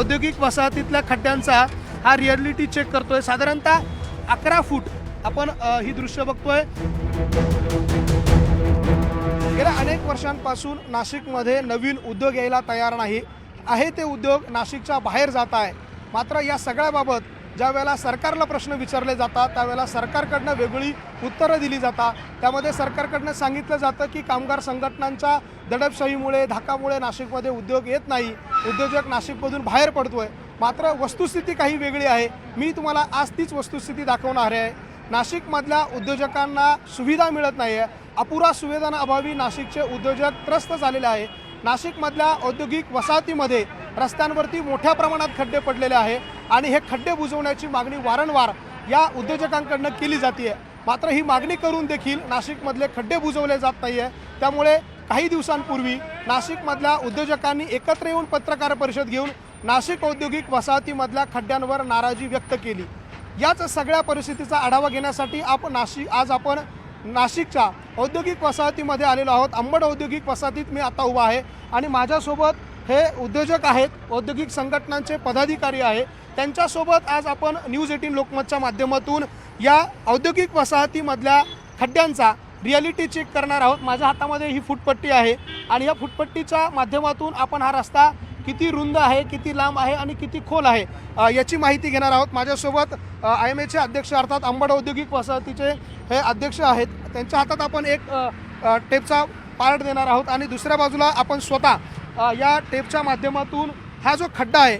औद्योगिक वसाहतीतल्या खड्ड्यांचा हा रिअलिटी चेक करतोय। साधारणतः 11 फूट आपण ही दृश्य बघतोय। गेल्या अनेक वर्षांपासून नाशिकमध्ये नवीन उद्योग यायला तयार नाही आहे, ते उद्योग नाशिकच्या बाहेर जात आहे। मात्र या सगळ्याबाबत ज्या वेळेला सरकारला प्रश्न विचारले जातात त्यावेळेला सरकारकडनं वेगळी उत्तरं दिली जातात। त्यामध्ये सरकारकडनं सांगितलं जातं की कामगार संघटनांच्या दडपशाहीमुळे धाकामुळे नाशिकमध्ये उद्योग येत नाही, उद्योजक नाशिकमधून बाहेर पडतोय। मात्र वस्तुस्थिती काही वेगळी आहे। मी तुम्हाला आज तीच वस्तुस्थिती दाखवणार आहे। नाशिकमधल्या उद्योजकांना सुविधा मिळत नाही आहे, अपुरा सुविधांअभावी नाशिकचे उद्योजक त्रस्त झालेले आहे। नाशिकमधल्या औद्योगिक वसाहतीमध्ये रस्त्यांवरती मोठ्या प्रमाणात खड्डे पडलेले आहे आणि हे खड्डे बुजवण्याची मागणी वारंवार या उद्योजकांकडनं केली जाते। मात्र ही मागणी करून देखील नाशिकमधले खड्डे बुजवले जात नाही आहे। त्यामुळे काही दिवसांपूर्वी नाशिकमधल्या उद्योजकांनी एकत्र येऊन पत्रकार परिषद घेऊन नाशिक औद्योगिक वसाहतीमधल्या खड्ड्यांवर नाराजी व्यक्त केली। याच सगळ्या परिस्थितीचा आढावा घेण्यासाठी आज आपण नाशिकच्या औद्योगिक वसाहतीमध्ये आलेलो आहोत। अंबड औद्योगिक वसाहतीत मी आता उभा आहे आणि माझ्यासोबत हे उद्योजक आहेत, औद्योगिक संघटनांचे पदाधिकारी आहे। त्यांच्यासोबत आज आपण न्यूज 18 लोकमतच्या माध्यमातून या औद्योगिक वसाहतीमधल्या खड्ड्यांचा रिअलिटी चेक करणार आहोत। माझ्या हातामध्ये ही फुटपट्टी आहे आणि या फुटपट्टीच्या माध्यमातून आपण हा रस्ता किती रुंद आहे, किती लांब आहे आणि किती खोल आहे याची माहिती घेणार आहोत। माझ्यासोबत IMAचे अध्यक्ष अर्थात अंबड औद्योगिक वसाहतीचे हे अध्यक्ष आहेत। त्यांच्या हातात आपण एक टेपचा पार्ट देणार आहोत आणि दुसऱ्या बाजूला आपण स्वतः या टेपच्या माध्यमातून हा जो खड्डा आहे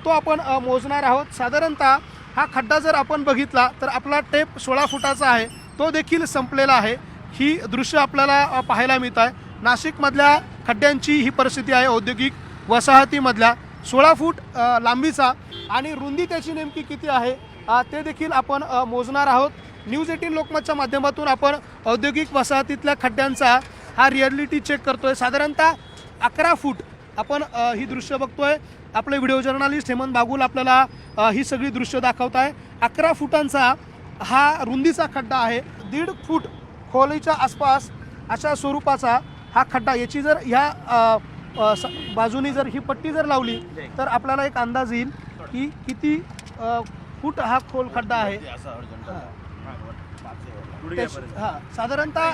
तो आपण मोजणार आहोत। साधारणतः हा खड्डा जर आपण बघितला तर आपला टेप 16 फुटाचा आहे, तो देखील संपलेला आहे। ही दृश्य आपल्याला पाहायला मिळत आहे। नाशिकमधल्या खड्ड्यांची ही परिस्थिती आहे। औद्योगिक वसाहतीमधल्या 16 फूट लांबीचा आणि रुंदी त्याची नेमकी किती आहे ते देखील आपण मोजणार आहोत। न्यूज 18 लोकमतच्या माध्यमातून आपण औद्योगिक वसाहतीतल्या खड्ड्यांचा हा रिअलिटी चेक करतोय। साधारणतः 11 फूट आपण ही दृश्य बघतोय। आपले व्हिडिओ जर्नलिस्ट हेमंत बागुल आपल्याला ही सगळी दृश्य दाखवत आहे। 11 फुटांचा हा रुंदीचा खड्डा आहे। 1.5 फूट खोलीच्या आसपास अशा स्वरूपाचा हा खड्डा। याची जर ह्या बाजूनी जर ही पट्टी जर लावली तर आपल्याला एक अंदाज येईल की किती फूट हा खोल खड्डा आहे। साधारणतः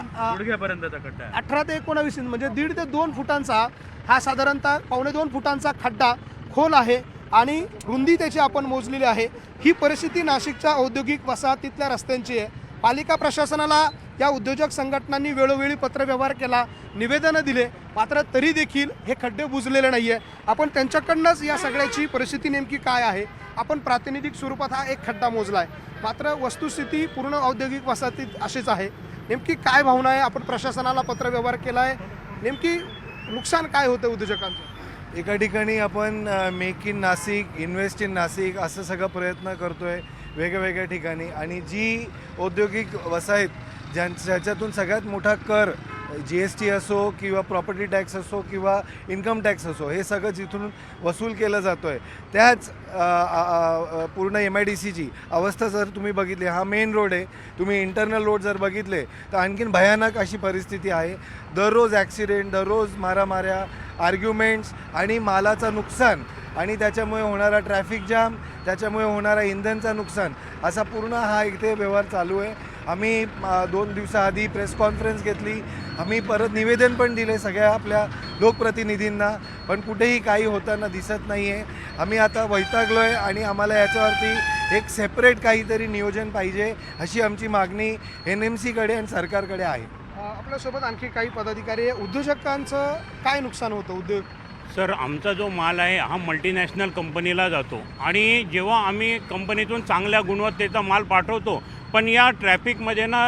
18 ते 19 म्हणजे 1.5 ते 2 फुटांचा हा साधारणतः 1.25 फुटांचा खड्डा खोल आहे आणि रुंदी त्याची आपण मोजलेली आहे। ही परिस्थिती नाशिकच्या औद्योगिक वसाहतीतल्या रस्त्यांची आहे। पालिका प्रशासनाला या उद्योजक संघटनांनी वेळोवेळी पत्रव्यवहार केला, निवेदनं दिले, मात्र तरी देखील हे खड्डे बुजलेले नाही आहे। आपण त्यांच्याकडनंच या सगळ्याची परिस्थिती नेमकी काय आहे, आपण प्रातिनिधिक स्वरूपात हा एक खड्डा मोजला आहे। मात्र वस्तुस्थिती पूर्ण औद्योगिक वसाहतीत अशीच आहे। नेमकी काय भावना आहे, आपण प्रशासनाला पत्रव्यवहार केला आहे, नेमकी नुकसान काय होतं उद्योजकांचं? एका ठिकाणी आपण make in Nashik, invest in Nashik असं सगळं प्रयत्न करतोय वेगवेगळ्या ठिकाणी। आणि जी औद्योगिक वसाहत ज्याच्यातून सगळ्यात मोठा कर GST असो किंवा प्रॉपर्टी टॅक्स असो किंवा इन्कम टॅक्स असो, हे सगळं जिथून वसूल केलं जातो आहे त्याच पूर्ण MIDCची अवस्था जर तुम्ही बघितली, हा मेन रोड आहे, तुम्ही इंटरनल रोड जर बघितले तर आणखीन भयानक अशी परिस्थिती आहे। दररोज ॲक्सिडेंट, दररोज मारामाऱ्या, आर्ग्युमेंट्स आणि मालाचं नुकसान आणि त्याच्यामुळे होणारा ट्रॅफिक जाम, त्याच्यामुळे होणारा इंधनचा नुकसान, असा पूर्ण हा इथे व्यवहार चालू आहे। आम्ही 2 दिवसाआधी प्रेस कॉन्फरन्स घेतली, आम्ही परत निवेदन पण दिले सगळ्या आपल्या लोकप्रतिनिधींना, पण कुठेही काही होताना दिसत नाही आहे। आम्ही आता वैतागलो आहे आणि आम्हाला याच्यावरती एक सेपरेट काहीतरी नियोजन पाहिजे अशी आमची मागणी NMCकडे आणि सरकारकडे आहे। आपल्यासोबत आणखी काही पदाधिकारी आहे। उद्योजकांचं काय नुकसान होतं? उद्योग सर, आमचा जो माल आहे हा मल्टीनॅशनल कंपनीला जातो आणि जेव्हा आम्ही कंपनीतून चांगल्या गुणवत्तेचा माल पाठवतो पण या ट्रॅफिकमध्ये ना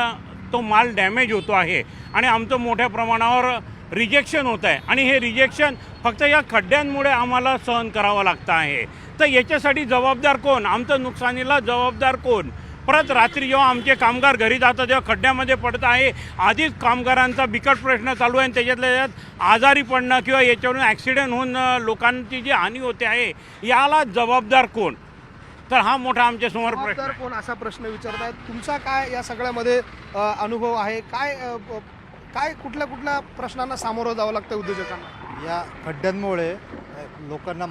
तो माल डॅमेज होतो आहे आणि आमचं मोठ्या प्रमाणावर रिजेक्शन होत आहे आणि हे रिजेक्शन फक्त या खड्ड्यांमुळे आम्हाला सहन करावं लागतं आहे। तर याच्यासाठी जबाबदार कोण? आमचं नुकसानीला जबाबदार कोण? परत रात्री जेव्हा आमचे कामगार घरी जातात तेव्हा खड्ड्यामध्ये पडत आहे। आधीच कामगारांचा बिकट प्रश्न चालू आहे, त्याच्यातल्या त्यात आजारी पडणं किंवा याच्यावरून ॲक्सिडेंट होऊन लोकांची जी हानी होते आहे, याला जबाबदार कोण? तर हा मोठा आमच्यासमोर प्रश्न आहे। कोण असा प्रश्न विचारतायत? तुमचा काय या सगळ्यामध्ये अनुभव आहे? काय कुठल्या प्रश्नांना सामोरं जावं लागतं उद्योजकांना? या खड्ड्यांमुळे लोकांना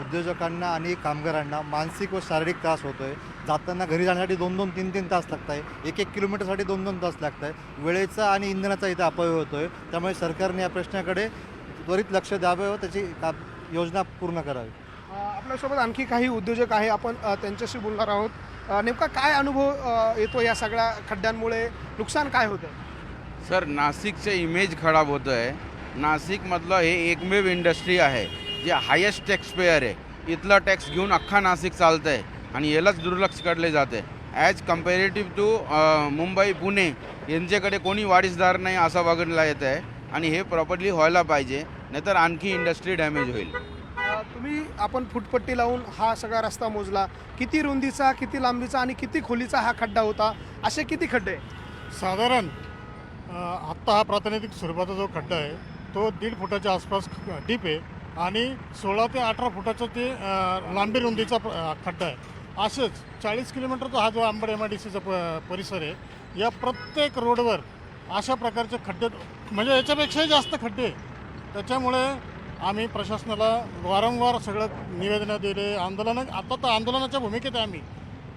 उद्योजकांना आणि कामगारांना मानसिक व शारीरिक त्रास होतो आहे. जाताना घरी जाण्यासाठी 2-2, 3-3 तास लागत आहे. 1-1 किलोमीटरसाठी 2-2 तास लागत आहे. वेळेचा आणि इंधनाचा इथं अपव्यय होतो आहे. त्यामुळे सरकारने या प्रश्नाकडे त्वरित लक्ष द्यावे व त्याची योजना पूर्ण करावी. आपल्यासोबत आणखी काही उद्योजक आहे, आपण त्यांच्याशी बोलणार आहोत. नेमका काय अनुभव येतो या सगळ्या खड्ड्यांमुळे, नुकसान काय होतं? सर, नाशिकचे इमेज खराब होतं आहे. नाशिकमधलं हे एकमेव इंडस्ट्री आहे जे हायेस्ट टॅक्स पेअर आहे. इथला टॅक्स घेऊन अख्खा नाशिक चालतं आहे आणि यालाच दुर्लक्ष करले जाते. As comparative to Mumbai, Pune यांच्याकडे कोणी वारीसदार नाही असं बघायला येतं आहे आणि हे प्रॉपरली व्हायला पाहिजे, नाहीतर आणखी इंडस्ट्री डॅमेज होईल. आपण फुटपट्टी लावून हा सगळा रस्ता मोजला, किती रुंदीचा, किती लांबीचा आणि किती खोलीचा हा खड्डा होता? असे किती खड्डे? साधारण आत्ता हा प्रातिनिधिक स्वरूपाचा जो खड्डा आहे तो 1.5 फुटाच्या आसपास डीप आहे आणि 16 ते 18 फुटाचा ते लांबी रुंदीचा खड्डा आहे. असंच 40 किलोमीटरचा हा जो अंबड MIDCचा परिसर आहे, या प्रत्येक रोडवर अशा प्रकारचे खड्डे, म्हणजे याच्यापेक्षाही जास्त खड्डे. त्याच्यामुळे आम्ही प्रशासनाला वारंवार सगळं निवेदनं दिले, आता तर आंदोलनाच्या भूमिकेत आहे आम्ही.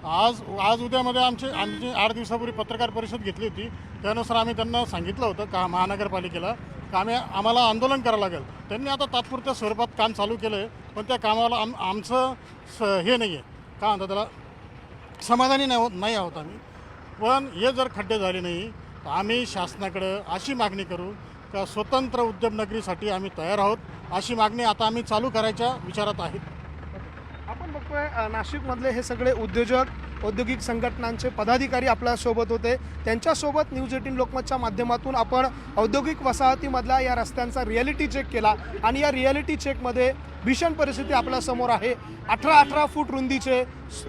आज उद्यामध्ये आमची 8 दिवसापूर्वी पत्रकार परिषद घेतली होती. त्यानुसार आम्ही त्यांना सांगितलं होतं का महानगरपालिकेला का आम्हाला आंदोलन करावं लागेल. त्यांनी आता तात्पुरत्या स्वरूपात काम चालू केलं आहे, पण त्या कामाला आमचं हे नाही आहे, काय म्हणतात त्याला, समाधानी नाही आहोत आम्ही. पण हे जर खड्डे झाले नाही तर आम्ही शासनाकडं अशी मागणी करू का स्वतंत्र उद्योगनगरीसाठी आम्ही तयार आहोत. अशी मागणी आता आम्ही चालू करायच्या विचारात आहेत. आपण बघतोय नाशिकमधले हे सगळे उद्योजक, औद्योगिक संघटनांचे पदाधिकारी आपल्यासोबत होते. त्यांच्यासोबत न्यूज 18 लोकमतच्या माध्यमातून आपण औद्योगिक वसाहतीमधल्या या रस्त्यांचा रिॲलिटी चेक केला आणि या रिॲलिटी चेकमध्ये भीषण परिस्थिती आपल्यासमोर आहे. 18-18 फूट रुंदीचे,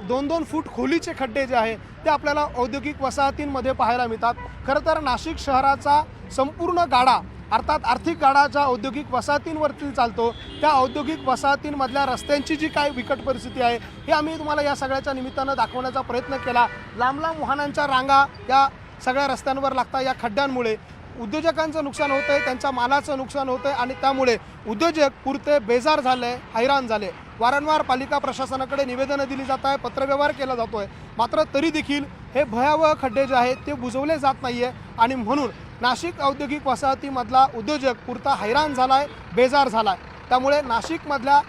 2-2 फूट खोलीचे खड्डे जे आहे ते आपल्याला औद्योगिक वसाहतींमध्ये पाहायला मिळतात. खरं तर नाशिक शहराचा संपूर्ण गाडा, अर्थात आर्थिक गाडा ज्या औद्योगिक वसाहतींवरती चालतो, त्या औद्योगिक वसाहतींमधल्या रस्त्यांची जी काय बिकट परिस्थिती आहे हे आम्ही तुम्हाला या सगळ्याच्या निमित्तानं दाखवण्याचा प्रयत्न केला. लांब लांब वाहनांच्या रांगा या सगळ्या रस्त्यांवर लागतात. या खड्ड्यांमुळे उद्योजकांचं नुकसान होतं आहे, त्यांच्या मालाचं नुकसान होतं आहे आणि त्यामुळे उद्योजक पुरते बेजार झाले, हैराण झाले. वारंवार पालिका प्रशासनाकडे निवेदनं दिली जात आहे, पत्रव्यवहार केला जातो आहे, मात्र तरी देखील हे भयावह खड्डे जे आहेत ते बुजवले जात नाही आहे आणि म्हणून नाशिक औद्योगिक वसाहतीमधला उद्योजक पुरता हैराण झाला आहे, बेजार झाला आहे. त्यामुळे नाशिकमधल्या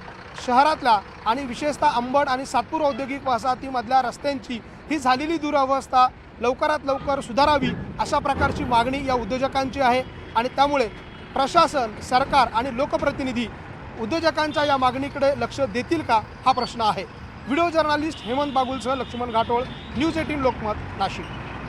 शहरातल्या आणि विशेषतः अंबड आणि सातपूर औद्योगिक वसाहतीमधल्या रस्त्यांची ही झालेली दुरावस्था लवकरात लवकर सुधारावी अशा प्रकारची मागणी या उद्योजकांची आहे आणि त्यामुळे प्रशासन, सरकार आणि लोकप्रतिनिधी उद्योजकांच्या या मागणीकडे लक्ष देतील का हा प्रश्न आहे. व्हिडिओ जर्नलिस्ट हेमंत बागुलसह लक्ष्मण घाटोळ, न्यूज 18 लोकमत, नाशिक.